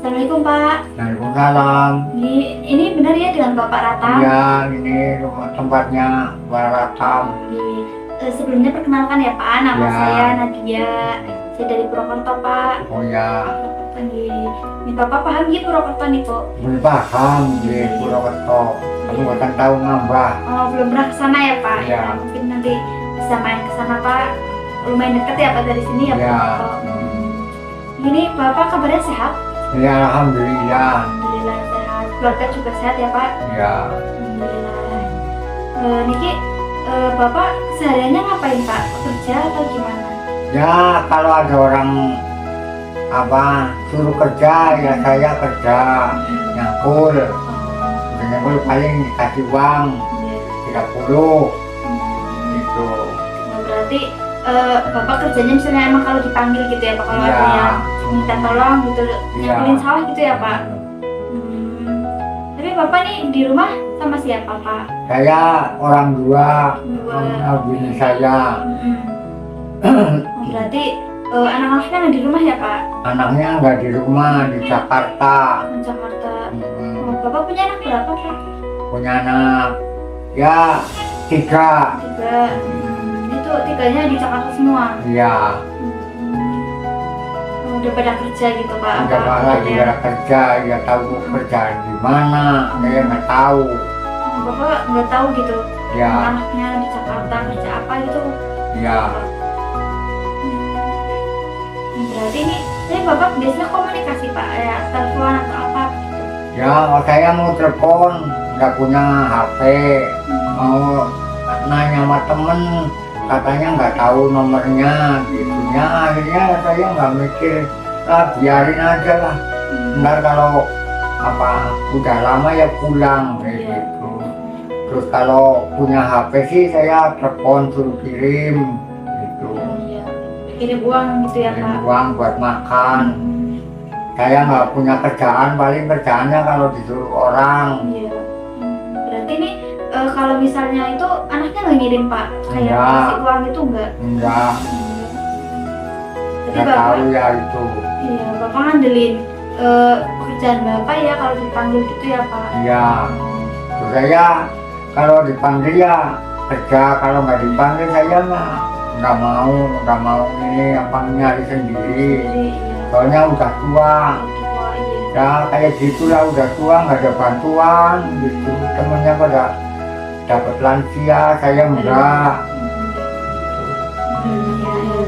Assalamualaikum Pak. Waalaikumsalam. Ini benar ya dengan Bapak Ratam? Ya, ini rumah tempatnya Pak Ratam. Sebelumnya perkenalkan ya Pak, nama Ya. saya Nadia. Saya dari Purwokerto Pak. Oh ya, Ini Bapak paham gitu Purwokerto nih Pak? belum paham di Purwokerto. Kamu bahkan tahu ngambah. Oh belum pernah kesana ya Pak? Ya. Mungkin nanti bisa main kesana Pak. Lumayan dekat ya Pak dari sini ya Ya. Purwokerto. Ini Bapak kabarnya sehat? Ya, alhamdulillah. Alhamdulillah sehat. Keluarga juga sehat ya Pak? Ya, Alhamdulillah. Niki, Bapak sehariannya ngapain Pak? Kerja atau gimana? ya kalau ada orang suruh kerja ya saya kerja nyangkul. Nyangkul paling dikasih uang 30 gitu. Nah, berarti Bapak kerjanya misalnya emang kalau dipanggil gitu ya Pak, kalau Ya. ada yang minta tolong gitu, Ya. nyangkulin sawah gitu ya Pak. Tapi Bapak nih di rumah sama siapa Pak? Saya orang dua, Dua. bini saya. Berarti anak-anaknya ada di rumah ya Pak? Anaknya nggak di rumah, di Jakarta. Di Jakarta. Mm, Oh, Bapak punya anak berapa Pak? Punya anak ya 3. Tiga. Itu tiganya di Jakarta semua. Iya, Udah pada kerja gitu Pak? udah lagi ya? ada kerja, ya tahu kerjaan di mana, saya nggak tahu. Bapak nggak tahu gitu Ya, anaknya di Jakarta kerja apa gitu? ya, Berarti ini Bapak biasanya komunikasi Pak, ya telepon atau apa gitu? ya saya mau telepon, nggak punya HP, mau nanya sama temen, katanya nggak tahu nomornya, gitunya. Akhirnya saya nggak mikir, biarin aja lah. Ntar kalau udah lama ya pulang kayak Iya. gitu. Terus kalau punya HP sih saya telepon suruh kirim gitu. Iya. Kirim uang gitu ya Kirim Pak? uang buat makan. Saya nggak punya kerjaan, paling kerjaannya kalau disuruh orang. Iya. Berarti ini kalau misalnya itu anaknya nggak ngirim Pak? Kayak Enggak. kasih uang itu enggak? Enggak, Jadi nggak Bapak, tahu ya itu. iya Bapak ngandelin pekerjaan Bapak ya kalau dipanggil gitu ya Pak? Iya. Terus saya kalau dipanggil ya kerja, kalau nggak dipanggil saya nggak mau ini nyari sendiri. Jadi iya. Soalnya udah tua. Tua, iya. Ya kayak gitulah, udah tua nggak ada bantuan gitu. Temennya pada dapat lansia, saya enggak. Ya.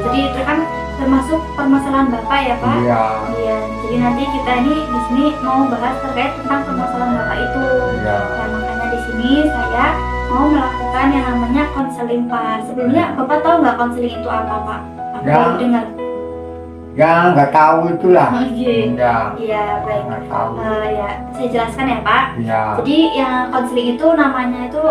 Jadi itu kan termasuk permasalahan Bapak ya Pak? Iya, Iya. Jadi nanti kita ini di sini mau bahas terkait tentang permasalahan Bapak itu. iya. Nah, makanya di sini saya mau melakukan yang namanya konseling Pak. Sebelumnya Bapak tahu nggak konseling itu apa Pak? Apa Ya. baru dengar? Ya nggak tahu itulah. Oh, iya. Enggak, Iya baik. nggak tahu. Ya saya jelaskan ya Pak. Iya, Jadi yang konseling itu namanya itu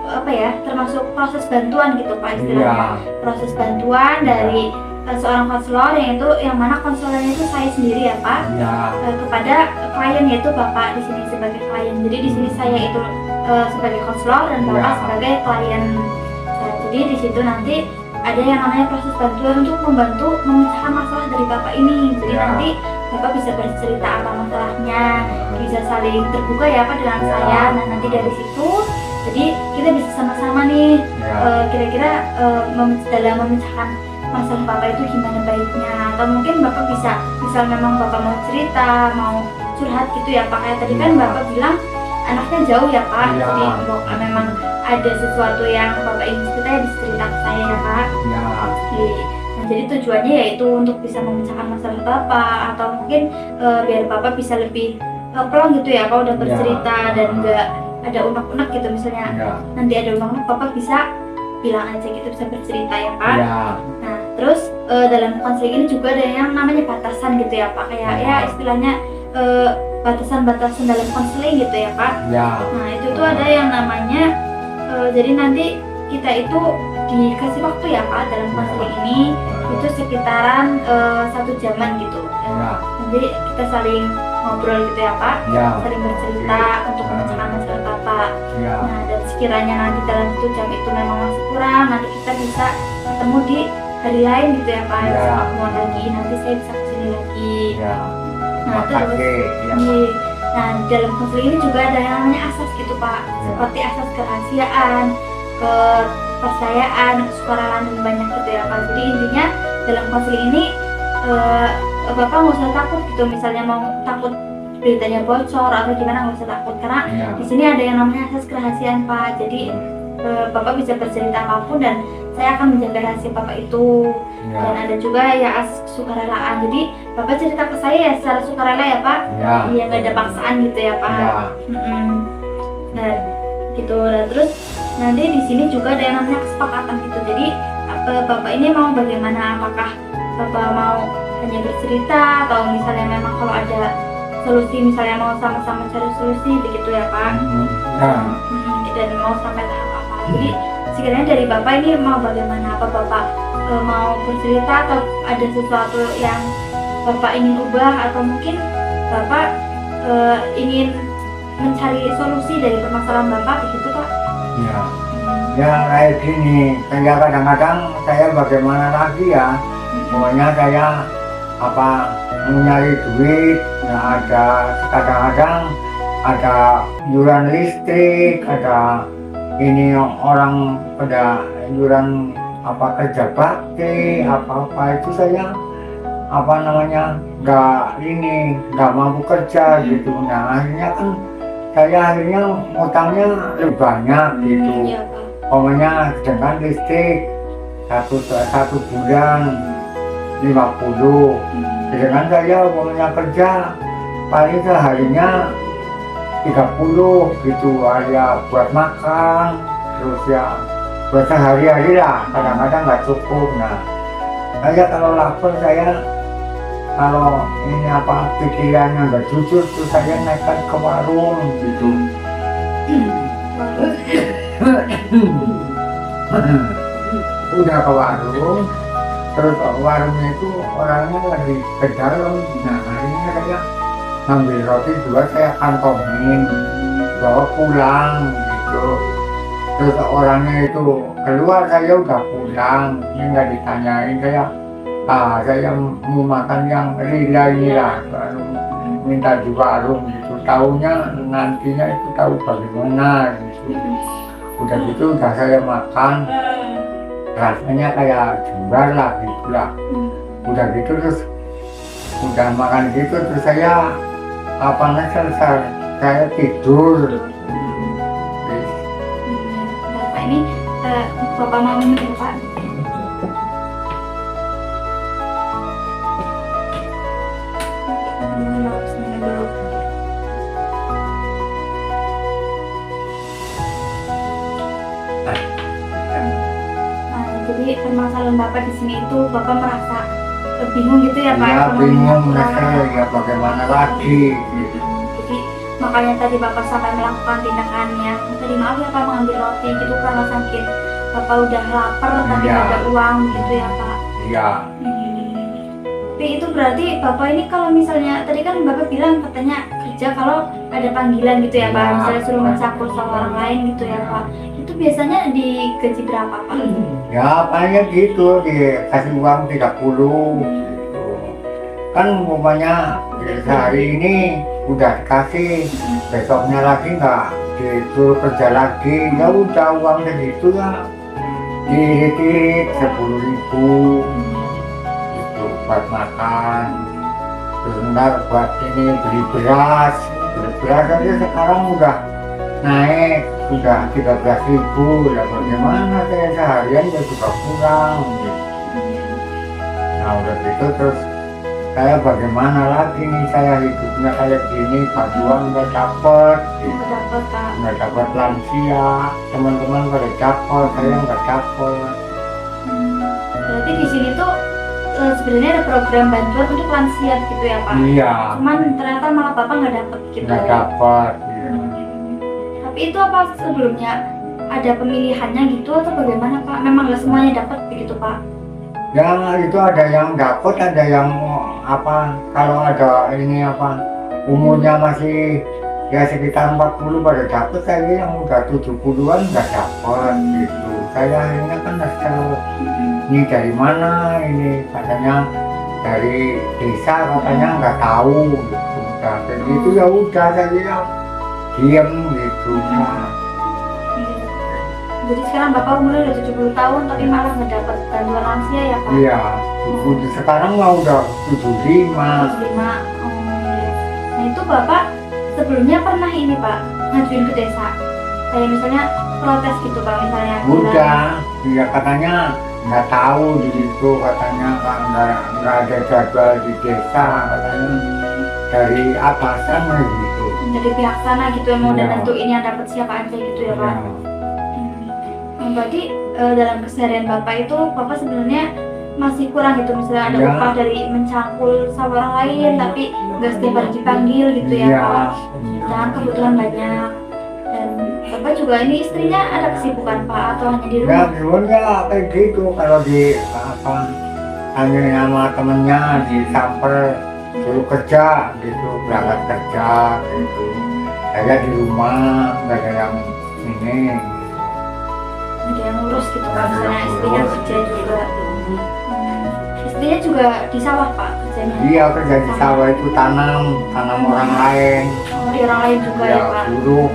apa ya? Termasuk proses bantuan gitu Pak iya, istilahnya. Proses bantuan dari seorang konselor yang mana konselornya itu saya sendiri ya Pak. iya, Kepada klien yaitu Bapak di sini sebagai klien. Jadi di sini saya itu sebagai konselor dan Bapak Ya. sebagai klien. Nah, jadi di situ nanti ada yang namanya proses bantuan untuk membantu memecahkan masalah dari Bapak ini. Jadi Ya. nanti Bapak bisa bercerita apa masalahnya, bisa saling terbuka ya Pak dengan Ya. saya. Nah nanti dari situ, jadi kita bisa sama-sama nih iya, kira-kira dalam memecahkan masalah Bapak itu gimana baiknya, atau mungkin Bapak bisa misal memang Bapak mau cerita, mau curhat gitu ya Pak, kayak tadi kan Iya. Bapak bilang anaknya jauh ya Pak. Iya. Jadi memang ada sesuatu yang Bapak ingin cerita ya bisa cerita ke saya ya Pak. iya, Oke. Nah, jadi tujuannya yaitu untuk bisa memecahkan masalah Bapak, atau mungkin biar Bapak bisa lebih plong gitu ya Pak udah bercerita dan enggak ada unek-unek gitu misalnya. iya, Nanti ada unek-unek Bapak bisa bilang aja gitu, bisa bercerita ya Pak. iya, Nah, terus dalam konseling ini juga ada yang namanya batasan gitu ya Pak, kayak ya istilahnya batasan-batasan dalam konseling gitu ya Pak. iya, Nah, itu tuh ada yang namanya jadi nanti kita itu dikasih waktu ya Pak dalam konseling ini itu sekitaran 1 jaman gitu. iya, Nanti kita saling ngobrol gitu ya Pak, iya, saling bercerita untuk memecahkan masalah Bapak. iya, Nah, dan sekiranya nanti dalam 1 jam itu memang masih kurang, nanti kita bisa ketemu di hari lain gitu ya Pak. Ya. Bisa ketemuan lagi, nanti saya bisa kesini lagi. iya. Nah, Terima kasih. Ya. iya. Nah, di dalam konseling ini juga ada yang namanya asas gitu Pak, seperti asas kerahasiaan, kepercayaan, kesukarelaan dan banyak gitu ya Pak. Jadi intinya dalam konseling ini Bapak nggak usah takut gitu, misalnya mau takut beritanya bocor atau gimana, nggak usah takut karena Ya. di sini ada yang namanya asas kerahasiaan Pak. Jadi Bapak bisa bercerita apapun dan saya akan menjaga rahasia Bapak itu. Ya. Dan ada juga ya asas kesukarelaan. Jadi Bapak cerita ke saya ya secara sukarela ya Pak. Ya. Iya, nggak ada paksaan gitu ya Pak. Ya. Nah gitu. Nah, terus nanti di sini juga ada yang namanya kesepakatan gitu. Jadi Bapak ini mau bagaimana? Apakah Bapak mau hanya bercerita atau misalnya memang kalau ada solusi, misalnya mau sama-sama cari solusi begitu ya Pak. Ya. Dan mau sampai tahap apa? Jadi sekiranya dari Bapak ini mau bagaimana? Apa Bapak mau bercerita atau ada sesuatu yang Bapak ingin ubah atau mungkin Bapak ingin mencari solusi dari permasalahan Bapak begitu Pak? Ya. Ya kayak gini, saya kadang-kadang saya bagaimana lagi ya, pokoknya saya mau nyari duit, nah ada kadang-kadang ada iuran listrik, ada ini orang pada iuran kerja bakti, apa itu saya nggak mampu kerja gitu. Nah akhirnya kan saya utangnya lebih banyak gitu. Iya Pak. Pokoknya dengan listrik satu bulan 50. Sedangkan saya pokoknya kerja paling seharinya 30 gitu aja buat makan, terus ya buat sehari-hari lah, kadang-kadang nggak cukup. Nah saya kalau lapar, kalau ini pikirannya nggak jujur tuh saya nekat ke warung gitu. Udah ke warung, terus warungnya itu orangnya lagi ke dalam. Nah akhirnya saya ngambil roti 2, saya kantongin bawa pulang gitu. Terus orangnya itu keluar, saya udah pulang, ini nggak ditanyain, saya mau makan yang lila ini lah, baru minta di warung gitu. Taunya nantinya itu tahu bagaimana gitu. Udah gitu udah saya makan, rasanya kayak jembar lah gitu lah. Udah gitu terus udah makan gitu terus saya saya tidur. Bapak ini Bapak mau minum Pak? Jadi permasalahan Bapak di sini itu Bapak merasa bingung gitu ya Pak? Ya bingung kurang. ya bagaimana lagi gitu. Jadi makanya tadi Bapak sampai melakukan tindakan yang tadi maaf ya Pak, mengambil roti gitu karena sakit Bapak udah lapar tapi nggak ada uang gitu ya Pak? Iya. Tapi itu berarti Bapak ini kalau misalnya tadi kan Bapak bilang katanya kerja kalau ada panggilan gitu ya Pak, misalnya suruh mencampur sama orang lain gitu ya Pak, itu biasanya digaji berapa Pak? Ya paling gitu, dikasih uang 30 gitu. Kan umpamanya sehari ini udah dikasih, besoknya lagi nggak disuruh kerja lagi, ya udah uang segitu ya diirit 10.000 gitu buat makan. Terus ntar buat ini beli beras aja sekarang udah naik, sudah 13.000, ya bagaimana saya seharian ya juga kurang gitu. Nah udah gitu terus saya bagaimana lagi nih, saya hidupnya kayak gini, bantuan nggak dapet gitu. Nggak dapat lansia, teman-teman pada dapet, saya nggak dapet. Berarti di sini tuh sebenarnya ada program bantuan untuk lansia gitu ya Pak? Iya. Cuman ternyata malah Bapak nggak dapet gitu. Nggak dapet. Iya. Tapi itu apa sebelumnya ada pemilihannya gitu atau bagaimana Pak? Memang nggak semuanya dapat begitu Pak? Ya itu ada yang dapet, ada yang kalau ada ini umurnya masih ya sekitar 40 pada dapet, saya yang udah 70-an nggak dapet gitu. Saya akhirnya kan ini dari mana, ini katanya dari desa, katanya nggak tahu gitu. udah kayak gitu ya udah saya diem gitu. Nah, Jadi sekarang Bapak umurnya udah 70 tahun tapi malah nggak dapat bantuan lansia ya Pak? iya, sekarang mah udah 75. 75. Oh, iya. Nah itu Bapak sebelumnya pernah ini Pak ngajuin ke desa? Kayak misalnya protes gitu Pak, misalnya Udah, dia katanya nggak tahu di situ, katanya kan nggak ada jadwal di desa, katanya dari atasan gitu. dari pihak sana gitu yang mau Iya. nentuin yang dapat siapa aja gitu ya Pak? Ya, Berarti dalam keseharian Bapak itu Bapak sebenarnya masih kurang gitu, misalnya ada Iya. upah dari mencangkul sama orang lain tapi nggak setiap hari dipanggil gitu ya iya. Pak? Dan kebutuhan banyak. Dan Bapak juga ini istrinya ada kesibukan Pak atau hanya di Ya rumah? sebenarnya kayak gitu kalau di apa hanya sama temennya disamper suruh kerja gitu, berangkat kerja gitu. Saya di rumah nggak ada yang ini. Ada yang ngurus gitu Pak, Ada yang misalnya istrinya ngurus. kerja juga. Istrinya juga di sawah Pak kerjanya? Dia kerja di sawah itu tanam orang lain. Oh, di orang lain juga ya Pak? Buruh.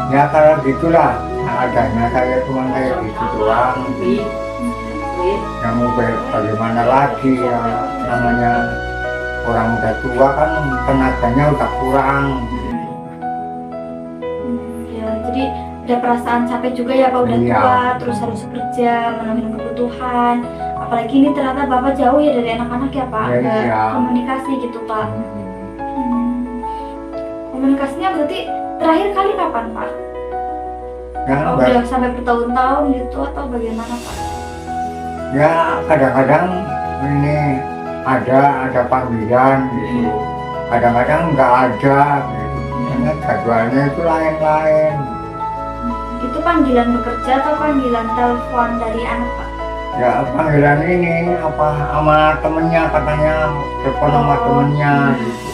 Ya kalau gitulah adanya saya cuma kayak gitu doang. Yang mau bagaimana lagi ya, namanya orang udah tua kan tenaganya udah kurang. Ya, jadi ada perasaan capek juga ya Pak, udah Iya. tua, terus harus kerja, memenuhi kebutuhan. Apalagi ini ternyata Bapak jauh ya dari anak-anak ya Pak, Ya, nggak iya. komunikasi gitu Pak. Komunikasinya berarti terakhir kali kapan Pak? Ya, Oh, udah sampai bertahun-tahun gitu atau bagaimana Pak? ya kadang-kadang ini ada panggilan gitu, kadang-kadang nggak ada gitu. Karena jadwalnya itu lain-lain. Itu panggilan bekerja atau panggilan telepon dari anak Pak? Ya panggilan ini apa sama temennya, katanya telepon sama Oh. temennya gitu.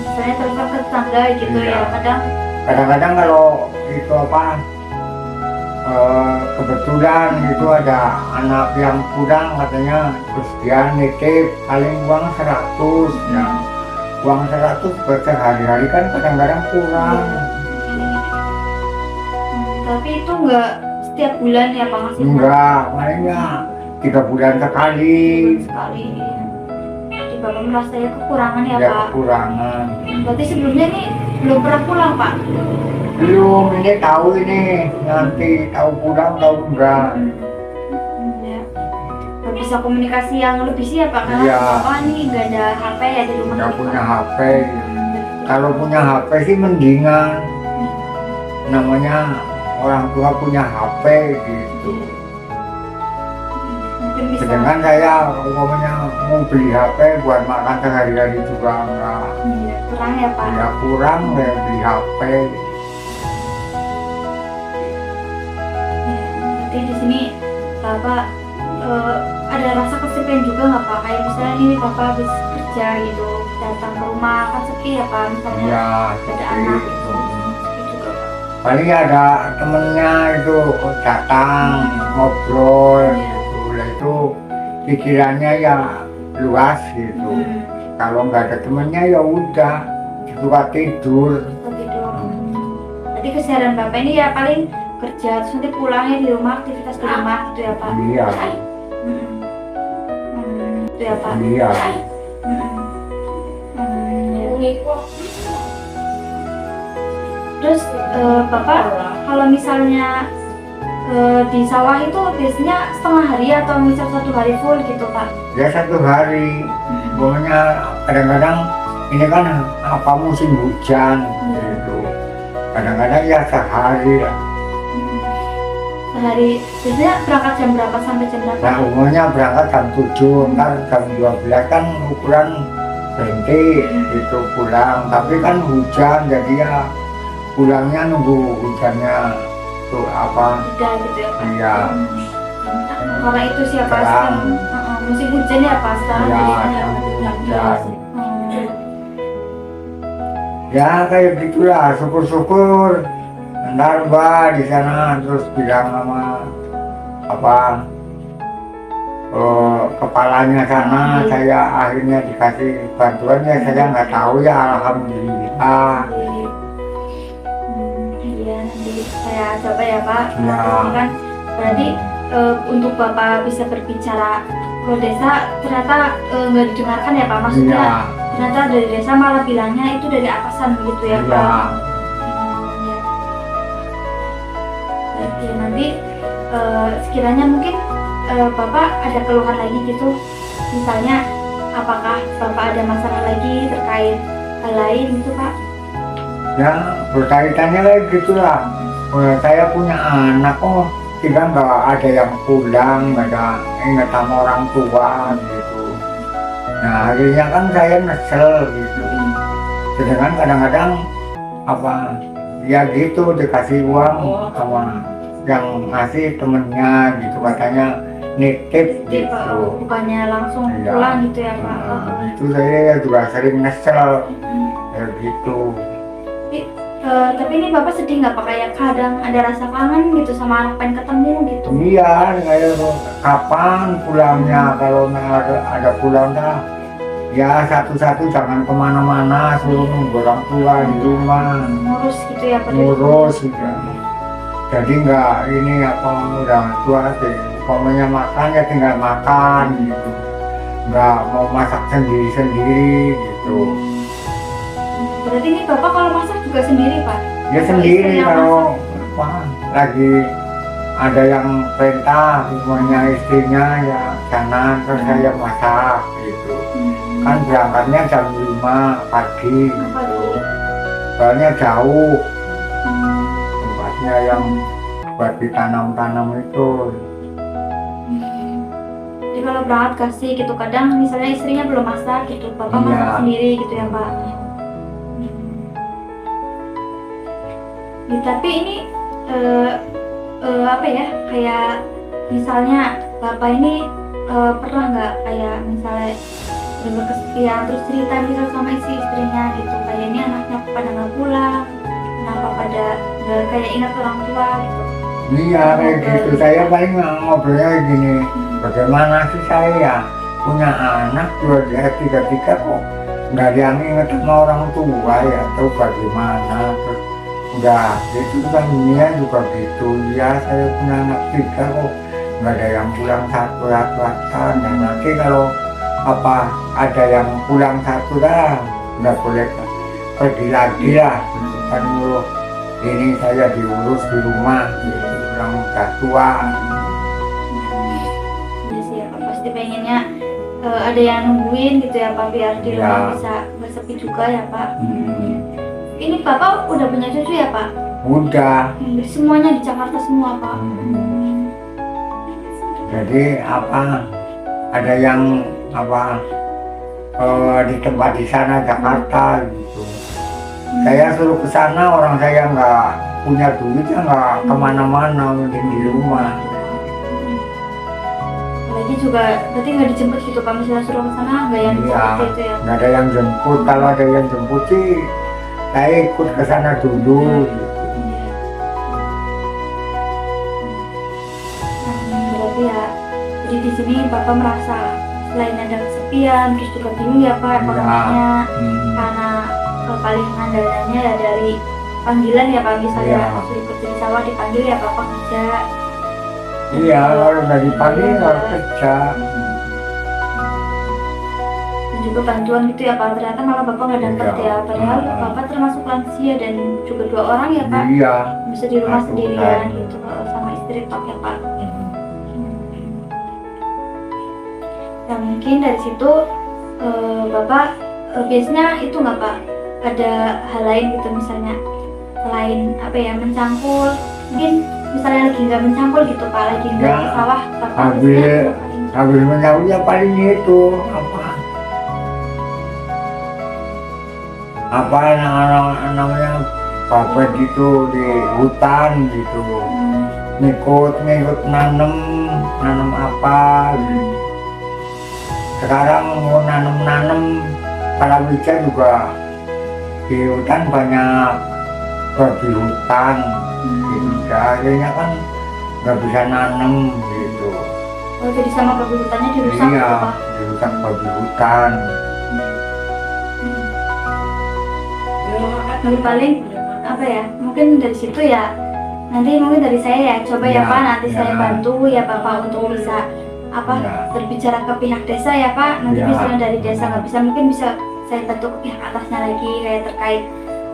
Misalnya telepon ke tetangga gitu Iya. ya, kadang Kadang-kadang kalau itu apa kebetulan gitu ada anak yang kurang katanya, terus dia nitip paling uang 100 ya. Uang 100 buat sehari-hari kan kadang-kadang kurang. tapi itu nggak setiap bulan ya Pak ngasih Pak? Enggak, palingnya 3 bulan sekali. Sekali. Jadi Bapak merasa ya kekurangan ya Ya Pak? kekurangan. Berarti sebelumnya nih belum pernah pulang Pak? Belum, ini tahu ini nanti tahu pulang tahu enggak. Ya. Nggak bisa komunikasi yang lebih sih ya Pak? Karena Iya. Bapak nih nggak ada HP ya di rumah Nggak nih, punya Pak. HP. Kalau punya HP sih mendingan. Namanya orang tua punya HP gitu. Mungkin bisa. Sedangkan saya umpamanya mau beli HP buat makan sehari-hari juga enggak. Iya, kurang ya Pak? Ya kurang ya beli HP. Berarti di sini Bapak ada rasa kesepian juga nggak Pak? Kayak misalnya nih Bapak habis kerja gitu, datang ke rumah kan sepi ya Pak? Misalnya Ya ada seperti anak itu. gitu, sepi juga Pak. Paling ada temennya itu datang ngobrol gitu. Lah itu pikirannya ya luas gitu. Kalau nggak ada temennya ya udah suka tidur. Seperti itu. Jadi keseharian Bapak ini ya paling kerja, terus nanti pulangnya di rumah, aktivitas di rumah gitu ya Pak? Iya, Itu ya Pak? iya. Ya. Terus Bapak kalau misalnya di sawah itu biasanya setengah hari atau misal 1 hari full gitu Pak? Ya 1 hari. Pokoknya kadang-kadang ini kan apa musim hujan gitu. Kadang-kadang ya sehari lah. Sehari biasanya berangkat jam berapa sampai jam berapa? Nah umumnya berangkat jam 7, ntar jam 12 kan ukuran berhenti gitu pulang. Tapi kan hujan jadi ya pulangnya nunggu hujannya tuh apa. Udah gitu ya Pak? Iya. Karena itu siapa Terang. sekarang musim hujan ya Pak sekarang Iya, jadinya ya? hujan. Hmm. Ya kayak gitulah, syukur-syukur. Ntar Mbak di sana terus bilang sama apa kepalanya sana, saya akhirnya dikasih bantuan ya, saya nggak tahu ya, alhamdulillah. Iya, nanti saya coba ya Pak. Ya. Ini kan berarti untuk Bapak bisa berbicara ke desa ternyata nggak didengarkan ya Pak, maksudnya Iya. ternyata dari desa malah bilangnya itu dari atasan gitu ya Iya. Pak. Ya. Baik, ya, nanti sekiranya mungkin Bapak ada keluhan lagi gitu, misalnya apakah Bapak ada masalah lagi terkait hal lain gitu Pak? Ya, berkaitannya kayak gitulah. Saya punya anak, tidak nggak ada yang pulang, nggak ada ingat sama orang tua gitu. Nah, akhirnya kan saya nyesel gitu. Sedangkan kadang-kadang apa ya gitu dikasih uang sama yang ngasih temennya gitu, katanya nitip Jadi Pak, gitu. bukannya langsung Iya. pulang gitu ya Pak? Itu saya juga sering nyesel Hmm. ya gitu. Tapi ini Bapak sedih nggak Pak, kayak kadang ada rasa kangen gitu sama anak, pengen ketemu gitu? Iya, kayak kapan pulangnya, kalau ada pulang dah. Ya satu-satu jangan kemana-mana, suruh nunggu orang tua di rumah, Ngurus gitu ya Pak? ngurus gitu. Jadi nggak ini apa udah tua sih, pokoknya makan ya tinggal makan gitu. Nggak mau masak sendiri-sendiri gitu. Berarti ini Bapak kalau masak juga sendiri Pak? Ya Kalau sendiri istri yang kalau apa, lagi ada yang perintah semuanya istrinya ya sana, terus saya masak gitu. Kan berangkatnya jam 5 pagi Apa gitu. tuh? Soalnya jauh Hmm. tempatnya yang buat ditanam-tanam itu. Jadi kalau berangkat kasih gitu, kadang misalnya istrinya belum masak gitu, Bapak Iya. masak sendiri gitu ya Pak? Ya, tapi ini apa ya, kayak misalnya Bapak ini pernah nggak kayak misalnya bener kesepian terus cerita misal sama istrinya gitu, kayak ini anaknya pada nggak pulang, kenapa pada nggak kayak ingat orang tua gitu? Iya kayak gitu, saya paling ngobrolnya kayak gini, bagaimana sih saya ya punya anak dua dia tiga kok nggak ada yang ingat sama orang tua ya, atau bagaimana, terus udah itu kan dunia juga gitu ya, saya punya anak tiga kok nggak ada yang pulang satu dan nanti kalau apa ada yang pulang satu dah nggak boleh pergi lagi lah kan, ini saya diurus di rumah gitu, orang udah tua. Ya sih ya Pak, pasti pengennya ada yang nungguin gitu ya Pak, biar di rumah Ya. bisa bersepi juga ya Pak. Hmm. Ini Bapak udah punya cucu ya Pak? Udah. Semuanya di Jakarta semua Pak? Jadi apa ada yang apa di tempat di sana Jakarta gitu. Saya suruh ke sana, orang saya nggak punya duit ya nggak kemana-mana, mending di rumah. Lagi juga berarti nggak dijemput gitu Pak, misalnya suruh ke sana nggak yang Iya, dijemput gitu ya? nggak ada yang jemput. Kalau ada yang jemput sih saya ikut ke sana dulu gitu. Berarti ya, jadi di sini Bapak merasa selain ada kesepian, terus juga bingung ya Pak ekonominya, karena palingan dananya ya dari panggilan ya Pak, misalnya Iya. suruh kerja di sawah dipanggil ya Bapak kerja. Iya, kalau dari pagi harus kerja. Dan juga bantuan gitu ya Pak, ternyata malah Bapak nggak dapat Iya. ya, padahal Bapak termasuk lansia dan juga 2 orang ya Pak, Iya. bisa di rumah Aduh, sendirian kan. gitu sama istri Pak ya Pak. Nah mungkin dari situ Bapak biasanya itu nggak Pak, ada hal lain gitu misalnya selain apa ya mencangkul, mungkin misalnya lagi nggak mencangkul gitu Pak, lagi nggak Ya, ke sawah Bapak habis- biasanya ngapain? Habis menyambut ya paling itu apa namanya bapak gitu di hutan gitu, ngikut nanam apa gitu. Sekarang mau nanam palawija juga di hutan banyak babi hutan gitu, akhirnya kan nggak bisa nanam gitu. Oh, jadi sama babi hutannya dirusak Iya, gitu Pak. dirusak babi hutan. Nanti paling apa ya, mungkin dari situ ya, nanti mungkin dari saya ya coba ya Ya, Pak, nanti ya. saya bantu ya Bapak untuk bisa apa Ya. berbicara ke pihak desa ya Pak. Nanti Ya. misalnya dari desa nggak bisa, mungkin bisa saya bantu ke pihak atasnya lagi kayak terkait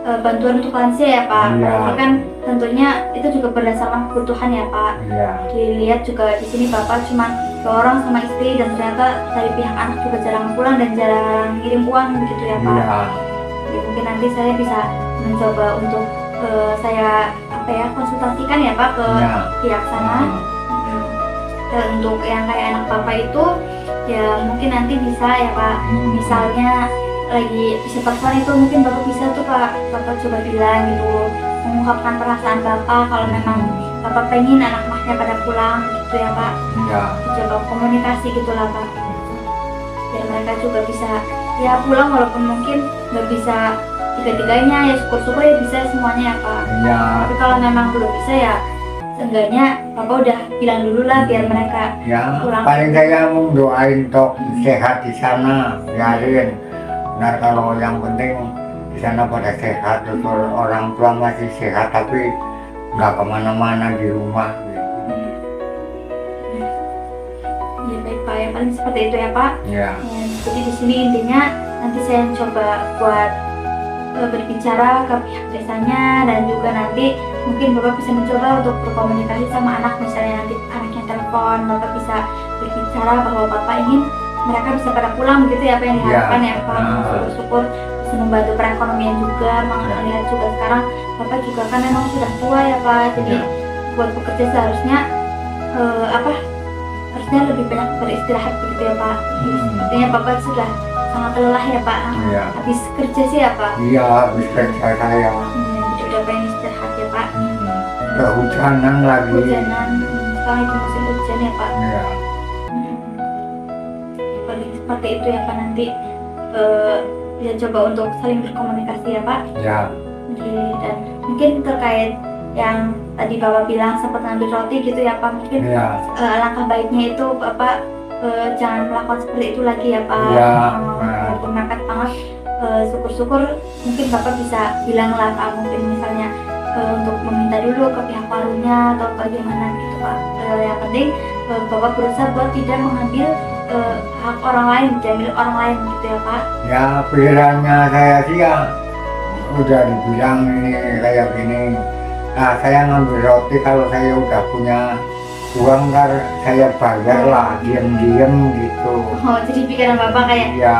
bantuan untuk lansia ya Pak. Ya. Apalagi kan tentunya itu juga berdasarkan kebutuhan ya Pak. Iya, Dilihat juga di sini Bapak cuma 2 orang sama istri, dan ternyata dari pihak anak juga jarang pulang dan jarang ngirim uang gitu ya Pak. iya, Jadi mungkin nanti saya bisa mencoba untuk saya apa ya konsultasikan ya Pak ke iya. pihak sana. Dan untuk yang kayak anak Bapak itu ya mungkin nanti bisa ya Pak, misalnya lagi bisa telepon itu mungkin Bapak bisa tuh Pak, Bapak coba bilang gitu, mengungkapkan perasaan Bapak kalau memang Bapak pengen anak-anaknya pada pulang gitu ya Pak. Iya, Coba komunikasi gitulah Pak, biar mereka juga bisa ya pulang, walaupun mungkin nggak bisa tiga-tiganya ya, syukur-syukur ya bisa semuanya ya Pak. iya. Tapi kalau memang belum bisa ya seenggaknya Bapak udah bilang dulu lah biar mereka Ya, pulang. paling saya mau doain tok sehat di sana, biarin. Nah, kalau yang penting di sana pada sehat, terus orang tua masih sehat, tapi nggak kemana-mana di rumah. Ya baik Pak, ya paling seperti itu ya Pak. Ya, Ya, jadi di sini intinya nanti saya coba buat berbicara ke pihak desanya, dan juga nanti mungkin Bapak bisa mencoba untuk berkomunikasi sama anak, misalnya nanti anaknya telepon, Bapak bisa berbicara bahwa Bapak ingin mereka bisa pada pulang begitu ya, apa yang diharapkan ya Pak. Syukur-syukur bisa membantu perekonomian juga, melihat juga sekarang Bapak juga kan memang sudah tua ya Pak, jadi Ya. buat bekerja seharusnya harusnya lebih banyak beristirahat begitu ya Pak. Sepertinya Bapak sudah sangat lelah ya Pak, Iya. habis kerja sih ya Pak. iya, habis kerja saya. Jadi udah pengen istirahat ya Pak. Kehujanan lagi. Hujanan, sekarang itu musim hujan ya Pak. Iya, Paling seperti itu ya Pak, nanti bisa coba untuk saling berkomunikasi ya Pak. ya, Oke, dan mungkin terkait yang tadi Bapak bilang sempat ngambil roti gitu ya Pak, mungkin iya. alangkah baiknya itu Bapak jangan melakukan seperti itu lagi ya Pak. Iya. Walaupun mepet banget, syukur-syukur mungkin Bapak bisa bilang lah Pak, mungkin misalnya untuk meminta dulu ke pihak warungnya atau bagaimana gitu Pak. Yang penting Bapak berusaha buat tidak mengambil hak orang lain, tidak milik orang lain gitu ya Pak. Ya, pikirannya saya sih ya udah dibilang ini kayak gini. Nah, saya ngambil roti kalau saya udah punya uang ntar saya bayar lah, diem-diem gitu. Oh, jadi pikiran Bapak kayak Iya,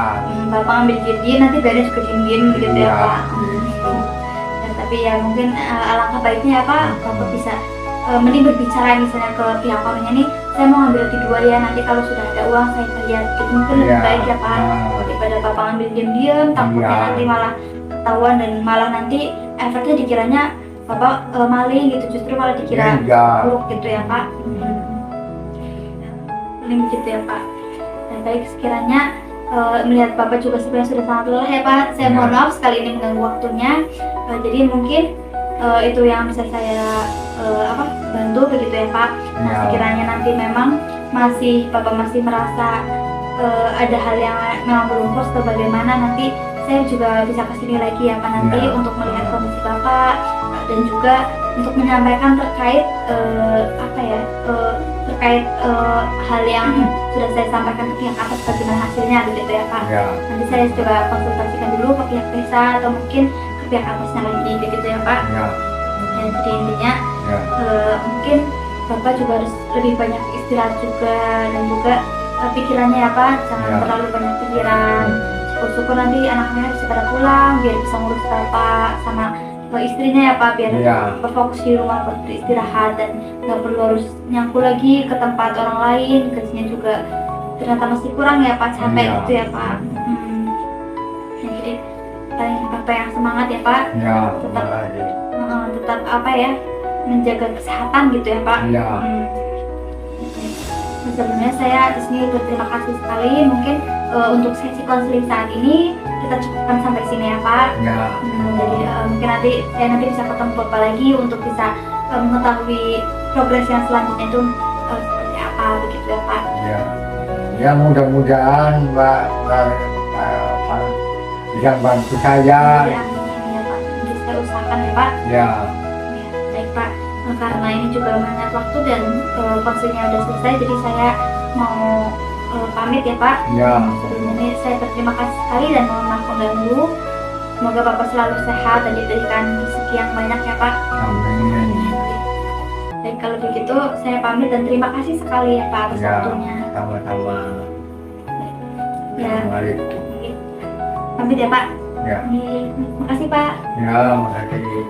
Bapak ambil diem-diem, nanti bayarnya juga diem-diem gitu ya Iya. Pak. Dan tapi ya mungkin alangkah baiknya ya Pak, Bapak bisa mending berbicara misalnya ke pihak warungnya nih, saya mau ngambil roti 2 ya, nanti kalau sudah ada uang saya bayar gitu, mungkin lebih Iya. baik ya Pak, daripada Bapak ambil diem-diem, takutnya Iya. nanti malah ketahuan dan malah nanti efeknya dikiranya Bapak maling gitu, justru malah dikira enggak. buruk gitu ya Pak. Paling begitu ya Pak. Dan baik, sekiranya melihat Bapak juga sebenarnya sudah sangat lelah ya Pak, saya mohon maaf sekali ini mengganggu waktunya. Jadi mungkin itu yang bisa saya bantu begitu ya Pak. Nah, Ya. sekiranya nanti memang Bapak masih merasa ada hal yang memang belum puas atau bagaimana, nanti saya juga bisa kesini lagi ya Pak nanti Ya. untuk melihat kondisi Bapak, dan juga untuk menyampaikan terkait terkait hal yang sudah saya sampaikan ke pihak atas, bagaimana hasilnya begitu ya Pak. Ya, Nanti saya coba konsultasikan dulu ke pihak desa atau mungkin ke pihak atasnya lagi begitu ya Pak. ya, Dan jadi intinya ya. mungkin Bapak juga harus lebih banyak istirahat juga, dan juga pikirannya ya Pak, jangan Ya. terlalu banyak pikiran. Syukur-syukur nanti anak-anaknya bisa pada pulang biar bisa ngurus Bapak sama istrinya ya Pak, biar Ya. berfokus di rumah buat beristirahat dan nggak perlu harus nyangkul lagi ke tempat orang lain, gajinya juga ternyata masih kurang ya Pak, capek Iya. gitu ya Pak. Ya, jadi paling Bapak yang semangat ya Pak, Ya, terima kasih. tetap menjaga kesehatan gitu ya Pak. Ya. Sebelumnya saya di sini berterima kasih sekali. Mungkin untuk sesi konseling saat ini kita cukupkan sampai sini ya Pak. Ya. Jadi mungkin nanti bisa ketemu Bapak lagi untuk bisa mengetahui progres yang selanjutnya itu seperti apa. usaha begitu ya Pak. Ya, ya mudah-mudahan Mbak bisa bantu saya. Ya, amin ya Pak. Nanti saya usahakan ya Pak. Ya, Ya, baik Pak. Karena ini juga mengingat waktu dan konsulnya udah selesai, jadi saya mau pamit ya Pak. ya, Sebelumnya saya berterima kasih sekali dan mohon maaf mengganggu. Semoga Bapak selalu sehat dan diberikan rezeki yang banyak ya Pak. amin. Baik, kalau begitu saya pamit dan terima kasih sekali ya Pak atas Ya, waktunya. sama-sama. Ya, Mari. pamit ya Pak. Ya, Terima kasih Pak. ya, makasih.